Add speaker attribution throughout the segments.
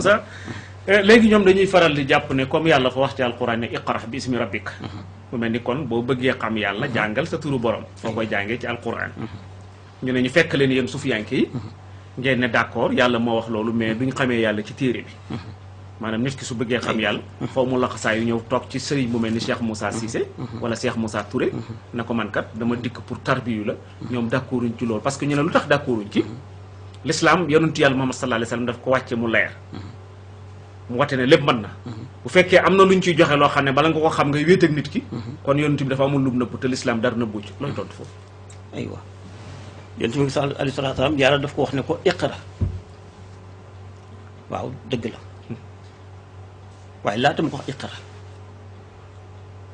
Speaker 1: sa léegi ñoom dañuy faral di jàpp ne comme yàlla fa wax ci alquran ne iqra bi ismi rabbik mu mel ni kon boo bëggee xam yàlla jàngal sa turu borom foo koy jàngee ci alquran ñu ne ñu fekk leen yéen sufiyanke yi ngeen ne d'accord yàlla moo wax loolu mais duñ xamee yàlla ci téere bi maanaam nit ki su bëggee xam yàlla foo mu laxasaa yu ñëw toog ci sëriñ bu mel ni Cheikh Moussa Cissé wala Cheikh Moussa Touré na ko man kat dama dikk pour tarbiyu la ñoom d'accorduñ ci loolu parce que ñu ne lu tax d'accorduñ ci l'islam yonent yàlla Muhammad sallallahu alayhi wasallam daf ko wàcce mu leer mu wate ne lépp mën na bu fekkee am na lu ñu ciy joxe loo xam ne bala nga ko xam ngay wéet ak nit ki kon yonent bi dafa amul lum nëbb te l'islam dara nëbbu ci looy tontu foofu
Speaker 2: aywa yonent bi alayhi salaatu salaam yàlla daf ko wax ne ko iqra waaw dëgg la waaye laata mu ko wax iqra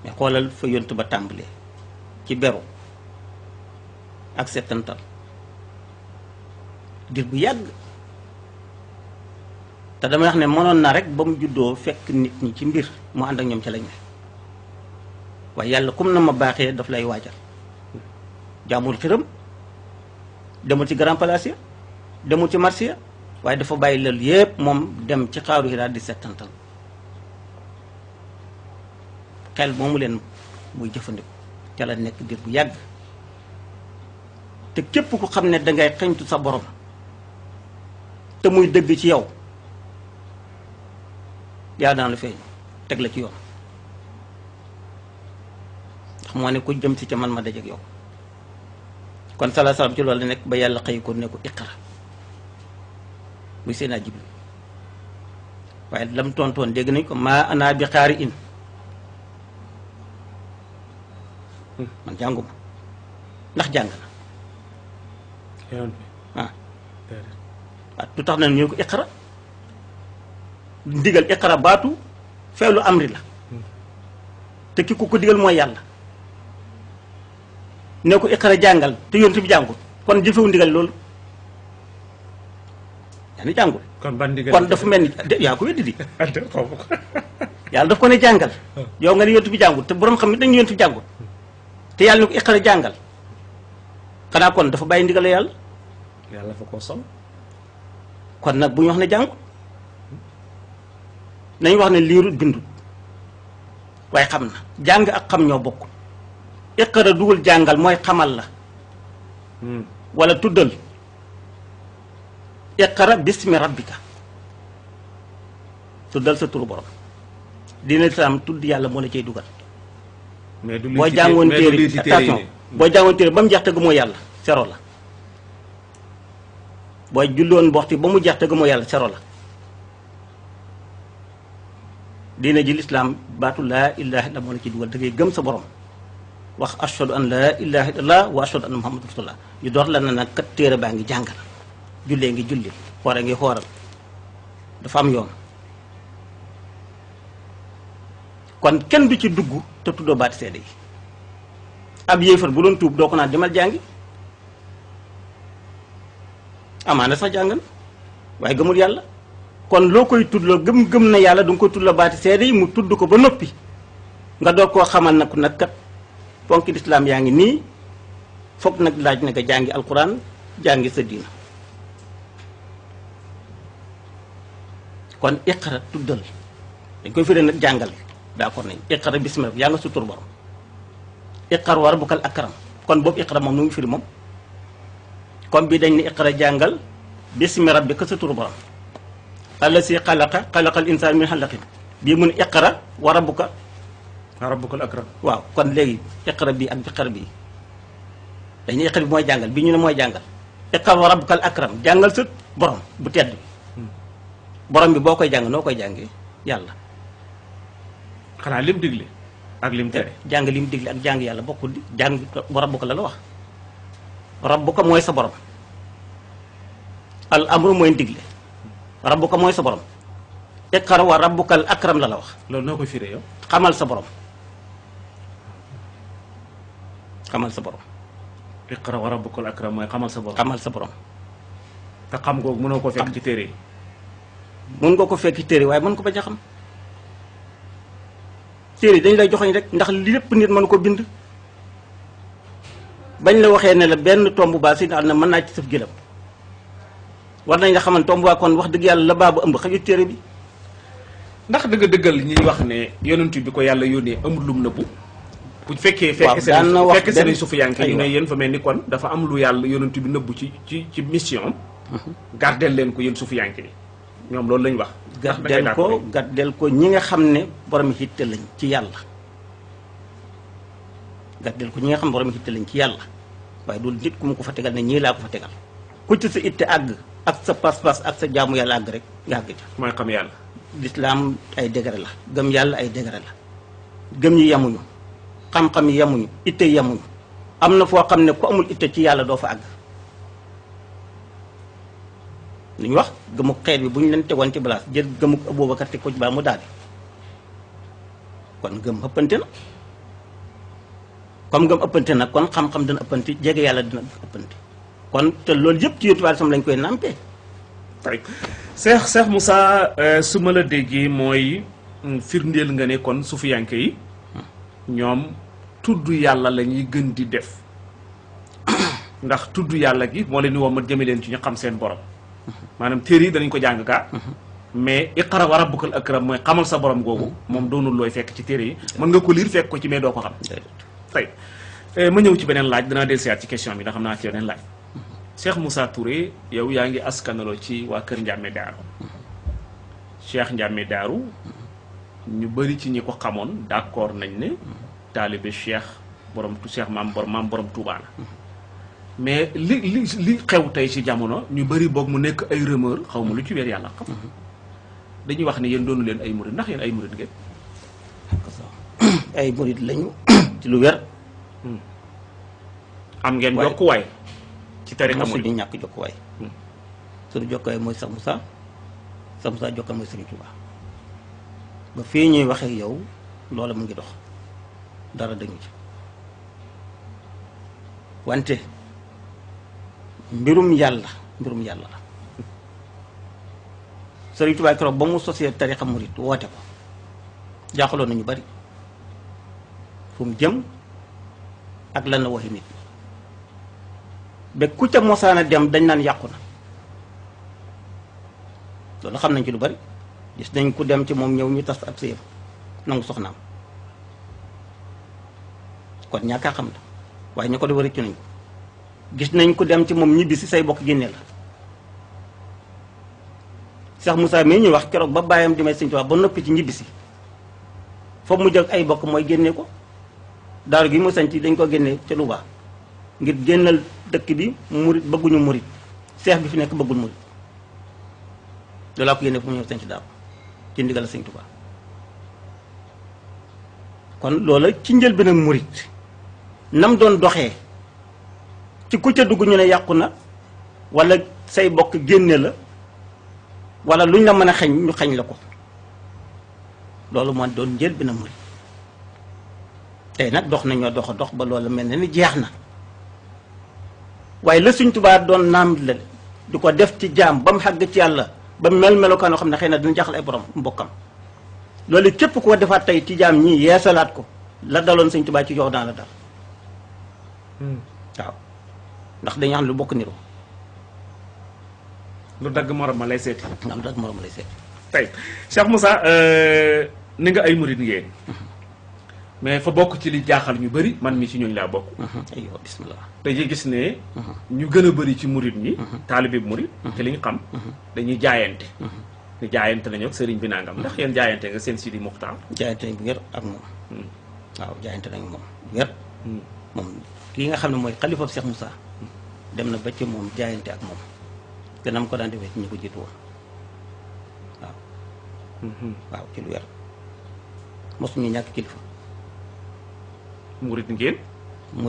Speaker 2: mais xoolal fa yonent ba tàmbalee ci beru ak settantal dir bu yàgg te dama wax ne mënoon na rek ba mu juddoo fekk nit ñi ci mbir mu ànd ak ñoom ca lañ ne waaye yàlla comme na ma baaxee daf lay waajal jaamul xiram demul ci grand palace ya demul ci marché ya waaye dafa bàyyi loolu yépp moom dem ci xaaru Hira di settantal xel moomu leen muy jëfandiku ca la nekk dir bu yàgg te képp ku xam ne dangay xeñtu sa borom te muy dëgg ci yow yaa daan la feeñ teg la ci yoon ndax moo ne ku jëm si ca man ma dajeek yow kon sala salaam ci loolu la nekk ba yàlla xëy ko ne ko iqra muy seen Jibril waaye lam tontoon dégg nañ ko maa ana bi xaari in man jànguma ndax jàng na waaw lu tax na ñu ko iqra ndigal iqra baatu feelu amri la te ki ko digal mooy yàlla ne ko iqra jàngal te yonent bi jàngul kon jëfewu ndigal loolu yaa ni jàngul kon dafa mel ni yaa ko weddi di yàlla daf ko ne jàngal yow nga ne yonent bi jàngul te borom xam ne dañu yonent bi jàngul te yàlla ne ko iqra jàngal xanaa kon dafa bàyyi ndigal yàlla
Speaker 1: fa ko sol
Speaker 2: kon nag bu ñu wax ne jàngul nañu wax ne liirut bindut waaye xam na jàng ak xam ñoo bokk iqra dugal jàngal mooy xamal la wala tuddal iqra bismi rabbika tuddal sa turu borom dina islaam tudd yàlla moo la cay dugal boo jàngoon téere attention boo jàngoon téere ba mu jeex te gëmoo yàlla sero la boo julloon waxtu ba mu jeex te gëmoo yàlla sero la diina ji lislaam baatu laa ilaha illa moo la ciy dugal da ngay gëm sa borom wax ashhadu an laa ilaha illallah wa ashhadu anna muhammadu rasulullah ñu door la na nag kat téere baa ngi jàngal jullee ngi julli xoore ngi xooral dafa am yoon kon kenn du ci dugg te tuddoo baati seede yi ab yéefar bu doon tuub doo ko naan demal jàngi amaana sax jàngal waaye gëmul yàlla kon loo koy tuddloo gëm na yàlla du nga koy tuddloo baati seede yi mu tudd ko ba noppi nga door koo xamal nag nag kat ponki lislaam yaa ngi nii foog nag laaj na nga jàngi alquran jàngi sa diina kon iqra tuddal dañ koy firee nag jàngal d'accord nañ iqra bismillah yaa nga sutur borom iqra wa rabbukal akram kon boobu iqra moom nu ngi firi moom comme bi dañ ne iqra jàngal bismi rabbika sa tur borom allasi xalaqal insaan min xalaqin bii mun iqra wa rabbukal akram waaw kon léegi iqra bi ak iqra bi dañuy iqra bi mooy jàngal bi ñu ne mooy jàngal iqra wa rabbukal akram jàngal sa borom bu tedd bi borom bi boo koy jàng noo koy jàngee yàlla
Speaker 1: xanaa lim digle ak lim tere
Speaker 2: jàng lim digle ak jàng yàlla bokkul di jàng wa rabbuka la wax rabbuka mooy sa borom al amru mooy digle rabbuka mooy sa borom iqra wa rabbukal akram la wax
Speaker 1: loolu noo koy firee yow
Speaker 2: xamal sa borom xamal sa borom
Speaker 1: iqra wa rabbukal akram mooy xamal sa borom
Speaker 2: xamal sa borom
Speaker 1: te xam googu mënoo ko fekk ci téere yi
Speaker 2: mën nga ko fekk ci téere waaye mën ko bañ a xam téere dañu lay joxoñ rek ndax lépp nit mën ko bind bañ la waxee ne la benn tomb baa si daal na mën naa ci sëf gëlam war nañ la xaman tomb waa kon wax dëgg yàlla la baabu ëmb xajul téere bi.
Speaker 1: ndax da nga dëggal ñuy wax ne yonent bi ko yàlla yónnee amul lum nëbbu. bu fekkee fekk seen sufiyanke ñu ne yéen fa mel ni kon dafa am lu yàlla yonent bi nëbbu ci mission am. gardeel leen ko yéen sufiyanke yi ñoom loolu lañ wax.
Speaker 2: gardeel ko ñi nga xam ne borom hitte lañ ci yàlla. gardeel ko ñi nga xam ne borom hitte lañ ci yàlla waaye du nit ku mu ko fa tegal ne ñii laa ko fa tegal ku ci sa itte àgg ak sa pas-pas ak sa jaamu yàlla àgg rek nga àgg ca.
Speaker 1: mooy xam yàlla.
Speaker 2: lislaam ay degré la gëm yàlla ay degré la gëm yi yemuñu xam-xam yi yemuñu itte yemuñu am na foo xam ne ku amul itte ci yàlla doo fa àgg. li ñu wax gëmuk xeet bi bu ñu leen tegoon ci balaas jël gëmuk Abubakar teg ko ci baa mu daal kon gëm ëppante na comme gëm ëppante nag kon xam-xam dina ëppante jege yàlla dina ëppante kon te loolu yëpp ci yóotuwaale sam lañ koy nampee.
Speaker 1: Cheikh Moussa su ma la déggee mooy firndeel nga ne kon sufiyanke yi ñoom tudd yàlla la ñuy gën di def ndax tudd yàlla gi moo leen di woo ma jëme leen ci ñu xam seen borom maanaam téere yi danañ ko jàng kaa mais iqra wa rabbukal akram mooy xamal sa borom googu moom doonul looy fekk ci téere yi mën nga ko lire fekk ko ci mais doo ko xam. tey ma ñëw ci beneen laaj danaa dellusiwaat ci question bi ndax xam naa ci beneen laaj. Cheikh Moussa Touré yow yaa ngi askanaloo ci waa Kër Ndiamé Daaru Cheikh Ndiamé Daaru ñu bëri ci ñi ko xamoon d'accord nañ ne taalibe Cheikh maam borom Touba la mais li xew tey ci jamono ñu bëri boog mu nekk ay rumeur xaw ma lu ci weer yàlla xam dañuy wax ne yéen doonu leen ay murid ndax yéen ay murid ngeen.
Speaker 2: ay murid lañu ci lu wér.
Speaker 1: am ngeen jokkuwaay. ci tariqa
Speaker 2: murid ñu ñàkk jokkuwaay. suñu jokkuwaay mooy Cheikh Moussa jokkal mooy Serigne Touba ba fii ñuy waxee yow loola mu ngi dox dara dañu ci wante mbirum yàlla la Serigne Touba keroog ba mu sosee tariqa murid woote ko jaaxaloon nañu bari fu mu jëm ak lan la waxi nit ba ku ca mosaana dem dañ naan yàqu na loolu xam nañ ci lu bari gis nañ ku dem ci moom ñëw ñu tas ab sëyam nangu soxnaam kon ñàkkaa xam la waaye ñu ko def rëccu nañ ko gis nañ ku dem ci moom ñibbi si say bokk génne la Cheikh Moussa mii ñuy wax keroog ba bàyyam di may Sëñ Tuubaa ba noppi ci ñibbi si foofu mu jël ay bokk mooy génne ko daaru gi mu sañ ci dañ ko génne ca Louba ngir génnal dëkk bi murit bëgguñu murit seex bi fi nekk bëggul murit loolaa ko génne fu mu ñëw sañ ci daaru ci ndigal Sëñ Tuubaa kon loola ci njëlbéen ak murit nam doon doxee ci ku ca dugg ñu ne yàqu na wala say bokk génne la wala luñ la mën a xañ ñu xañ la ko loolu moo doon njëlbéen ak murit tey nag dox nañoo dox ba loolu mel na ni jeex na waaye la Sëñ Tuubaa doon naam la di ko def ci jaam ba mu xàgg ci yàlla ba mel melokaanoo xam ne xëy na dina jaxal ay borom mbokkam loolu képp koo defaat tey ci jaam ñii yeesalaat ko la daloon Sëñ Tuubaa ci yow daan la dal waaw ndax dañuy xam lu bokk niroo
Speaker 1: lu dagg morom ma lay seeti.
Speaker 2: lu dagg morom ma lay seeti.
Speaker 1: tey Cheikh Moussa ni nga ay murid ngeen mais fa bokk ci li jaaxal ñu bëri man mi ci ñooñu laa bokk.
Speaker 2: aywa bismillah.
Speaker 1: dañuy gis ne. ñu gën a bëri ci murid ñi. taalibe bu murid. te li ñu xam. dañuy jaayante. ñu jaayante nañu ak sëriñ bi nangam ndax yéen jaayante nga seen Sidi Muxtaar.
Speaker 2: jaayante nañ bu wér ak moom. waaw jaayante nañu moom bu wér. moom kii nga xam ne mooy xalifa Cheikh Moussa. dem na ba ci moom jaayante ak moom. te nam ko daan defee ci ñu ko jiitu woon waaw. waaw ci lu wér mosuñu ñàkk kilifa.
Speaker 1: murid ngeen.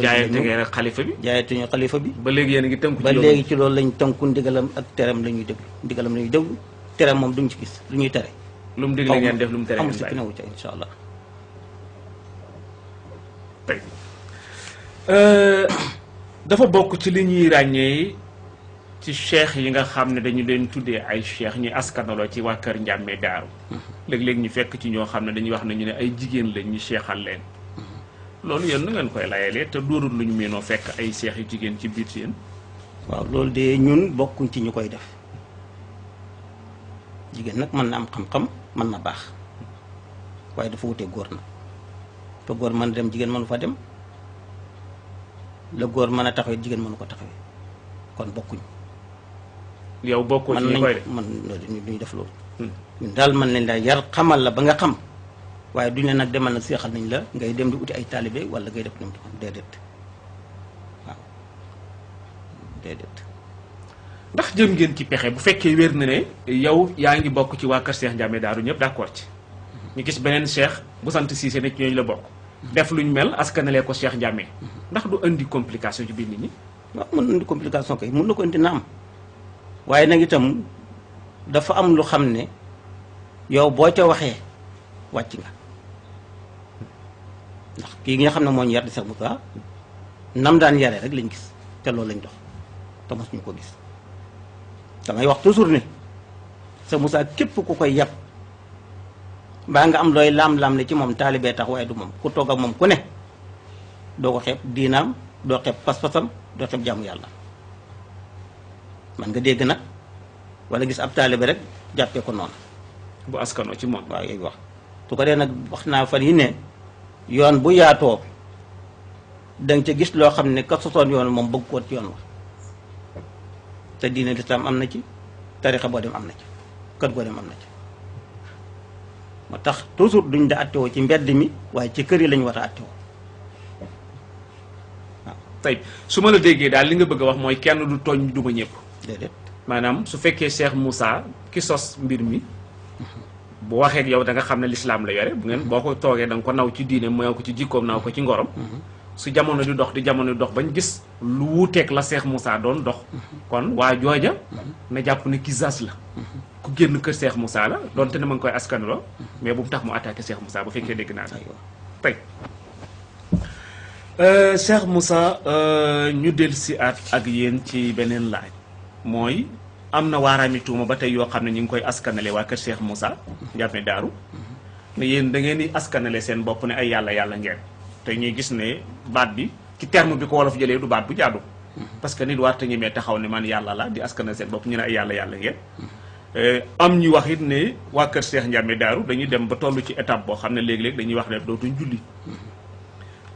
Speaker 1: jaayante ngeen ak xalifa bi.
Speaker 2: jaayante ñu xalifa bi.
Speaker 1: ba léegi yéen a ngi tënku ci
Speaker 2: ba léegi ci loolu lañ tënku ndigalam ak teram la ñuy déglu ndigalam la ñuy déglu teram moom duñ ci gis lu ñuy tere.
Speaker 1: lu mu digle ngeen def lu mu tere ngeen
Speaker 2: bàyyi amul si newu ca incha allah.
Speaker 1: tey dafa bokk ci li ñuy ràññee ci cheikh yi nga xam ne dañu leen tuddee ay cheikh ñuy askanaloo ci waa Kër Ndiamé Daaru. léeg-léeg ñu fekk ci ñoo xam ne dañuy wax ne ñu ne ay jigéen lañ ñu cheikhal leen. loolu yéen nu ngeen koy layalee te dóorul lu ñu meenoo fekk ay seex yu jigéen ci biir yéen.
Speaker 2: waaw loolu de ñun bokkuñ ci ñu koy def jigéen nag mën na am xam-xam mën na baax waaye dafa wutee góor na te góor mën a dem jigéen mënu fa dem la góor mën a taxawee jigéen mënu ko taxawee kon bokkuñ.
Speaker 1: yow bokkoo ci ñi koy de
Speaker 2: man duñu def loolu. ñun daal mën nañ laa yar xamal la ba nga xam waaye duñ la nag demal nag seexal nañ la ngay dem di uti ay taalibe wala ngay def dem di déedéet waaw déedéet.
Speaker 1: ndax jëm ngeen ci pexe bu fekkee wér na ne yow yaa ngi bokk ci waa kër Cheikh Ndiamé Daaru ñëpp d'accord ci ñu gis beneen cheikh bu sant Cissé ne ci ñooñu la bokk def luñ mel askanalee ko Cheikh Ndiamé ndax du indi complication ci biir nit ñi.
Speaker 2: waaw mën na indi complication kay mën na ko indi naam waaye nag itam dafa am lu xam ne yow boo ca waxee wàcc nga ndax kii nga xam ne moo ñu yar di Cheikh Moussa nam daan yaree rek lañ gis te loolu lañ dox te mos ñu ko gis damay wax toujours ne Cheikh Moussa képp ku koy yab mbaa nga am looy laam-laam ne ci moom taalibee tax waaye du moom ku toog ak moom ku ne doo ko xeeb diinaam doo xeeb pas-pasam doo xeeb jaamu yàlla man nga dégg nag wala gis ab taalibe rek jàppee ko noonu.
Speaker 1: bu askanoo ci moom.
Speaker 2: waaw yooyu wax su ko dee nag wax naa fan yi ne yoon bu yaatoo danga ca gis loo xam ne ka sosoon yoon moom bëgg koot yoon wax te diine lislaam am na ci tarixa boo dem am na ci kër goo dem am na ci moo tax toujours duñ da attewoo ci mbedd mi waaye ci kër yi lañ war a attewoo waaw.
Speaker 1: tey su ma la déggee daal li nga bëgg a wax mooy kenn du tooñ duma ñëpp.
Speaker 2: déedéet
Speaker 1: maanaam su fekkee Cheikh Moussa ki sos mbir mi bu waxee ak yow da nga xam ne lislaam la yore bu ngeen boo ko toogee da nga ko naw ci diine mooy ko ci jikkoom naw ko ci ngorom. su jamono di dox bañ gis lu wuuteeg la Cheikh Moussa doon dox. kon waa jooja na jàpp ne kisas la. ku génn kër Cheikh Moussa la donte ne ma ngi koy askanaloo mais bu mu tax mu attaqué Cheikh Moussa bu fekkee dégg naa la. tey Cheikh Moussa ñu dellusi ak yéen ci beneen laaj mooy am na waaraami tuuma ba tey yoo xam ne ñu ngi koy askanale waa kër Cheikh Moussa Ndiamé Daaru ne yéen da ngeen di askanale seen bopp ne ay yàlla yàlla ngeen te ñuy gis ne baat bi ci terme bi ko wolof jëlee du baat bu jaadu parce que nit war te ñemee taxaw ne man yàlla la di askanale seen bopp ñu ne ay yàlla yàlla ngeen am ñu wax it ne waa kër Cheikh Ndiamé Daaru dañuy dem ba toll ci étape boo xam ne léegi-léegi dañuy wax ne dootuñ julli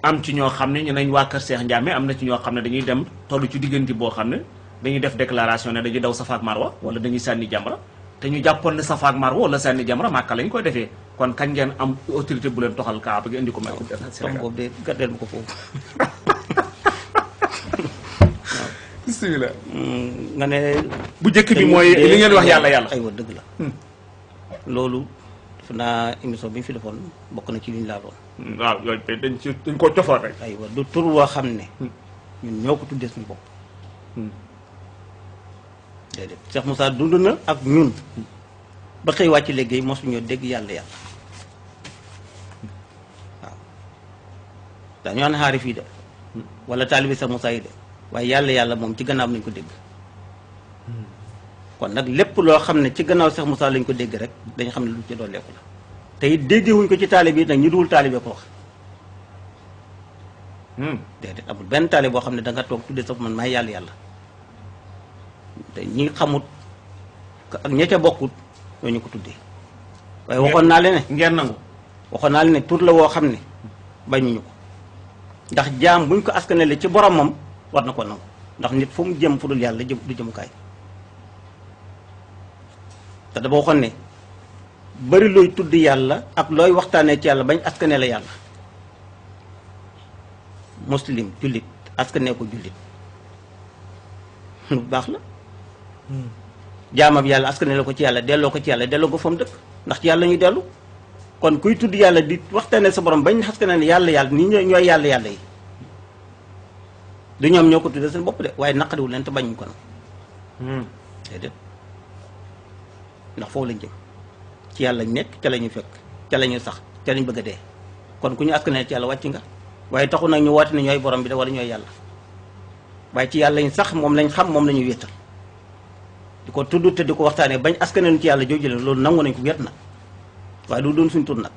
Speaker 1: am ci ñoo xam ne ñu nañ waa kër Cheikh Ndiamé am na ci ñoo xam ne dañuy dem toll ci diggante boo xam ne dañuy def déclaration ne dañuy daw Safa ak Marwa wala dañuy sànni jamra te ñu jàppoon ne Safa ak Marwa wala sànni jamra Màkka lañ koy defee kon kañ ngeen am autorité bu leen toxal Kaaba gi indi ko Màkka Sénégal
Speaker 2: boobu de gàddeel ma ko foofu.
Speaker 1: bismillah
Speaker 2: nga ne.
Speaker 1: bu njëkk bi mooy li ngeen wax yàlla yàlla.
Speaker 2: aywa dëgg la. loolu defe naa émission bi ñu fi defoon bokk na ci li ñu laaloon.
Speaker 1: waaw yooyu dañ koo cofoon rek.
Speaker 2: aywa du tur woo xam ne. ñun ñoo ko tuddee suñu bopp. déedéet Cheikh Moussa dund na ak ñun ba xëy wàcc liggéey mosuñoo dégg yàlla yàlla waaw dañoo an xaari fii de wala taalibi Cheikh Moussa yi de waaye yàlla yàlla moom ci gannaaw lañ ko dégg kon nag lépp loo xam ne ci gannaaw Cheikh Moussa lañ ko dégg rek dañu xam ne lu ci dooleeku la te it déggewuñ ko ci taalibe yi nag ñu duwul taalibe ko wax déedéet amul benn taalibe boo xam ne da nga toog tuddee sa man maay yàlla yàlla te ñi xamut ak ña ca bokkut ñoo ñu ko tuddee waaye waxoon naa leen ne
Speaker 1: ngeen nangu
Speaker 2: waxoon naa leen ne tur la woo xam ne bañuñu ko ndax jaam buñ ko askanale ci boromam war na ko nangu ndax nit fu mu jëm fu dul yàlla du jëmukaay te dama waxoon ne bari looy tudd yàlla ak looy waxtaanee ci yàlla bañ askanee la yàlla muslim jullit askanee ko jullit lu baax la jaamab yàlla askanee la ko ci yàlla delloo ko ci yàlla delloo ko fa mu dëkk ndax ci yàlla ñuy dellu kon kuy tudd yàlla di waxtaanee sa borom bañ askanee ne yàlla yàlla nii ñooy yàlla yàlla yi du ñoom ñoo ko tuddee seen bopp de waaye naqariwul leen te bañuñ ko nag déedéet ndax foofu lañ jëm ci yàlla lañ nekk ca la ñuy fekk ca la ñuy sax ca lañ bëgg a dee kon ku ñu askanee ci yàlla wàcc nga waaye taxu nag ñu woote ne ñooy borom bi de wala ñooy yàlla waaye ci yàlla lañ sax moom lañ xam moom la ñuy wéetal di ko tudd te di ko waxtaanee bañ askanee ci yàlla jooju leen loolu nangu nañ ko wéet nag waaye du doon suñ tur nag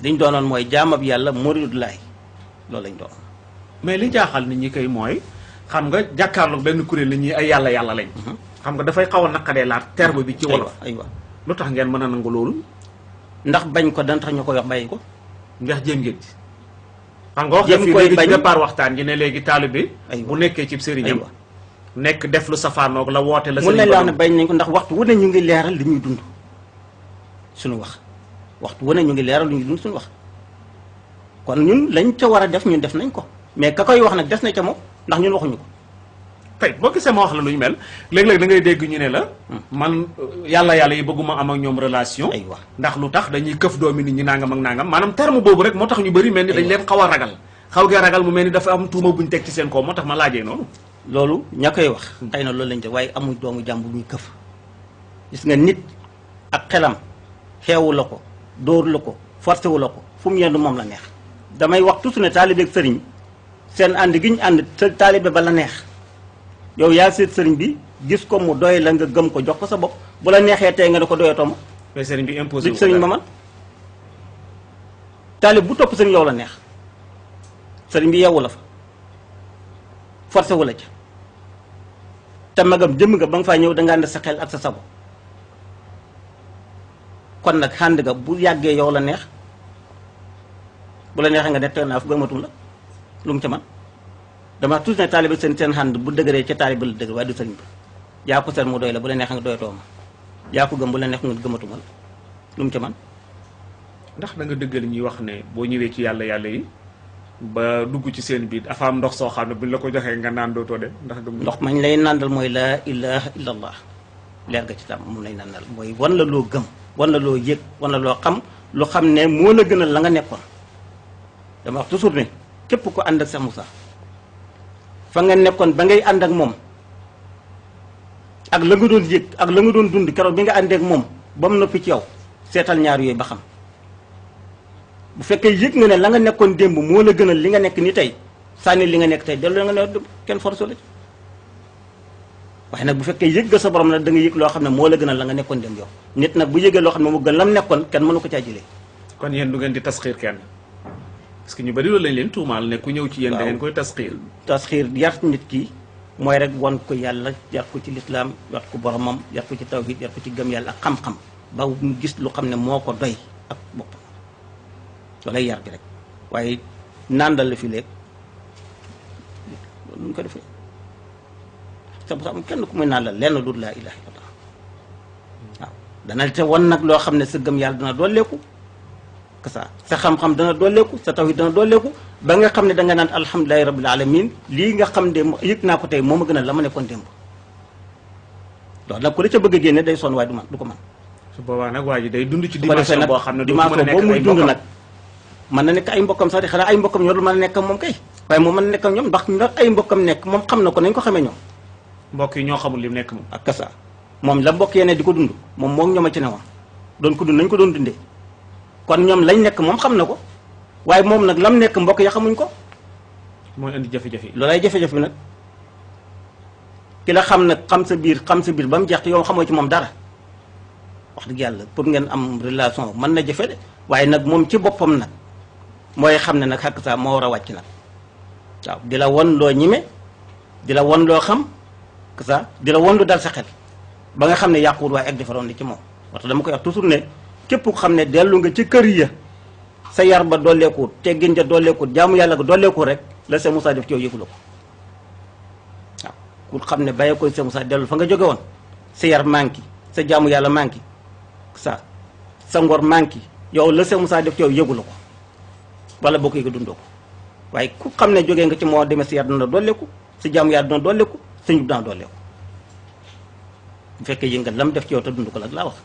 Speaker 2: liñ doonoon mooy jaamab yàlla muridullahi loolu lañ doon.
Speaker 1: mais li jaaxal nit ñi kay mooy xam nga jàkkaarloog benn kuréel la ñuy ay yàlla yàlla lañ. xam nga dafay xaw a naqadee laat terme bi ci wolof.
Speaker 2: aywa
Speaker 1: lu tax ngeen mën a nangu loolu.
Speaker 2: ndax bañ ko dana tax ñu koy wax bàyyi ko.
Speaker 1: ndax jéem ngeen ci. xam nga wax nga fii léegi ci départ waxtaan gi ne léegi taalibe bu nekkee ci sëriñam. nekk def lu safaanoog la woote la.
Speaker 2: mun nañ la wax ne bañ nañ ko ndax waxtu wu ne ñu ngi leeral li ñuy dund suñu wax waxtu wu ne ñu ngi leeral li ñuy dund suñu wax kon ñun lañ ca war a def ñun def nañ ko mais ka koy wax nag des na ca moom ndax ñun waxuñu ko.
Speaker 1: tey boo gisee ma wax la lu ñu mel léeg-léeg da ngay dégg ñu ne la. man yàlla yi bëgguma am ak ñoom relation.
Speaker 2: aywa
Speaker 1: ndax lu tax dañuy këf doomi nit ñi nangam ak nangam maanaam terme boobu rek moo tax ñu bëri mel ni dañ leen xaw a ragal. xaw gee ragal mu mel ni dafa am tuuma buñ teg ci seen kaw moo tax ma laajee noonu.
Speaker 2: loolu ña koy wax xëy na loolu lañ te waaye amuñ doomu jàmbur ñuy këf gis nga nit ak xelam xeewu la ko dóor la ko forcé wu la ko fu mu yendu moom la neex damay wax toujours ne taalibe ak sëriñ seen ànd gi ñu ànd sa taalibe ba la neex yow yaa seet sëriñ bi gis ko mu doy la nga gëm ko jox ko sa bopp bu la neexee tey nga ne ko doyatoo ma
Speaker 1: mais sëriñ bi imposé
Speaker 2: du sëriñ ba man taalib bu topp sëriñ yow la neex sëriñ bi yeewu la fa forcé wu la ca te magam jëm nga ba nga faa ñëw dangaa ànd sa xel ak sa sabo kon nag xànd nga bu yàggee yow la neex bu la neexee nga ne teg naa fu gëmatum la lu mu ca man dama tous ne taaliba seen xànd bu dëgëree ca taaliba la dëgër waaye du sëriñ ba yaa ko seet mu doy la bu la neexee nga doyatoo ma yaa ko gëm bu la neex nga gëmatuma la lu mu ca man
Speaker 1: ndax da nga dëggal ñuy wax ne boo ñëwee ci yàlla yi ba dugg ci seen biir dafa am ndox soo xam ne buñ la ko joxee nga naan dootoo dem ndax gëm
Speaker 2: ndox mañ lay nàndal mooy laa ilaha illallah leer ga ci tam moom lay nàndal mooy wan la loo gëm wan la loo yëg wan la loo xam lu xam ne moo la gënal la nga nekkoon dama wax toujours ne képp ko ànd ak Cheikh Moussa fa nga nekkoon ba ngay ànd ak moom ak la nga doon yëg ak la nga doon dund keroog bi nga àndee ak moom ba mu noppi ci yow seetal ñaar yooyu ba xam bu fekkee yëg nga ne la nga nekkoon démb moo la gënal li nga nekk ni tey sànni li nga nekk tey dellu nga ne kenn force la waaye nag bu fekkee yëg nga sa borom nag da nga yëg loo xam ne moo la gënal la nga nekkoon démb yow nit nag bu yëgee loo xam ne moo gën lam nekkoon kenn mënu ko caa jëlee.
Speaker 1: kon yéen du ngeen di tasxiir kenn parce que ñu bari loolu lañ leen tuumaal ne ku ñëw ci yéen da ngeen koy tasxiir.
Speaker 2: tasxiir yar nit ki mooy rek wan ko yàlla yar ko ci lislaam yar ko boromam yar ko ci tawhid yar ko ci gëm yàlla ak xam-xam ba mu gis lu xam ne moo ko doy ak boppam loolay yar gi rek waaye nandal la fi léegi loolu ñu ko defee sa bu kenn ku muy nandal lenn dul laa ilaha illallah waaw dana te wan nag loo xam ne sa gëm yàlla dana dooleeku sa xam-xam dana dooleeku sa tawhid dana dooleeku ba nga xam ne da nga naan alhamdulilahi rabbil alamin lii nga xam ne yëg naa ko tey moo ma gën a la ma nekkoon démb loolu nag ku la ca bëgg a génne day sonn waaye du ko man
Speaker 1: su boobaa nag waa ji day dund ci dimension boo xam ne du mën a nekk
Speaker 2: boo muy dund nag mën na nekk ay mbokkam sax di xanaa ay mbokkam ñoo dul mën a nekk moom kay waaye moom mën na nekk ñoom ndax ay mbokkam nekk moom xam na ko nañ ko xamee ñoom
Speaker 1: mbokk yi ñoo xamul li mu nekk moom
Speaker 2: ak kasa moom la mbokk yeneen di ko dund moom moom ñoom a ci newoon doon ko dund nañ ko doon dundee kon ñoom lañ nekk moom xam na ko waaye moom nag lam nekk mbokk ya xamuñ ko
Speaker 1: mooy indi jafe-jafe yi
Speaker 2: loolay jafe-jafe bi nag ki la xam nag xam sa biir ba mu jeex te yow xamoo ci moom dara wax dëgg yàlla pour ngeen am relation mën na jafe de waaye nag moom ci boppam nag mooy xam ne nag xàq saa moo war a wàcc nag waaw di la won loo ñime di la won loo xam sa di la won lu dal sa xel ba nga xam ne yàquwul waaye ak defaroon li ci moom waxta dama koy wax toujours ne képp ku xam ne dellu nga ci kër ya sa yar ba dooleekuut teggin ja dooleekuut jaamu yàlla ga dooleekuut rek la Cheikh Moussa def ci yow yëgu la ko waaw ku xam ne bàyyee koy Cheikh Moussa dellu fa nga jóge woon sa yar manqué sa jaamu yàlla manqué sa ngor manqué yow la Cheikh Moussa def ci yow yëgu la ko wala boo ko yëg dundoo ko waaye ku xam ne jógee nga ci moo demee si yar dina dooleeku sa jaamu yàlla dina dooleeku sa njub dina dooleeku bu fekkee yëngal lam def ci yow te dund ko la laa wax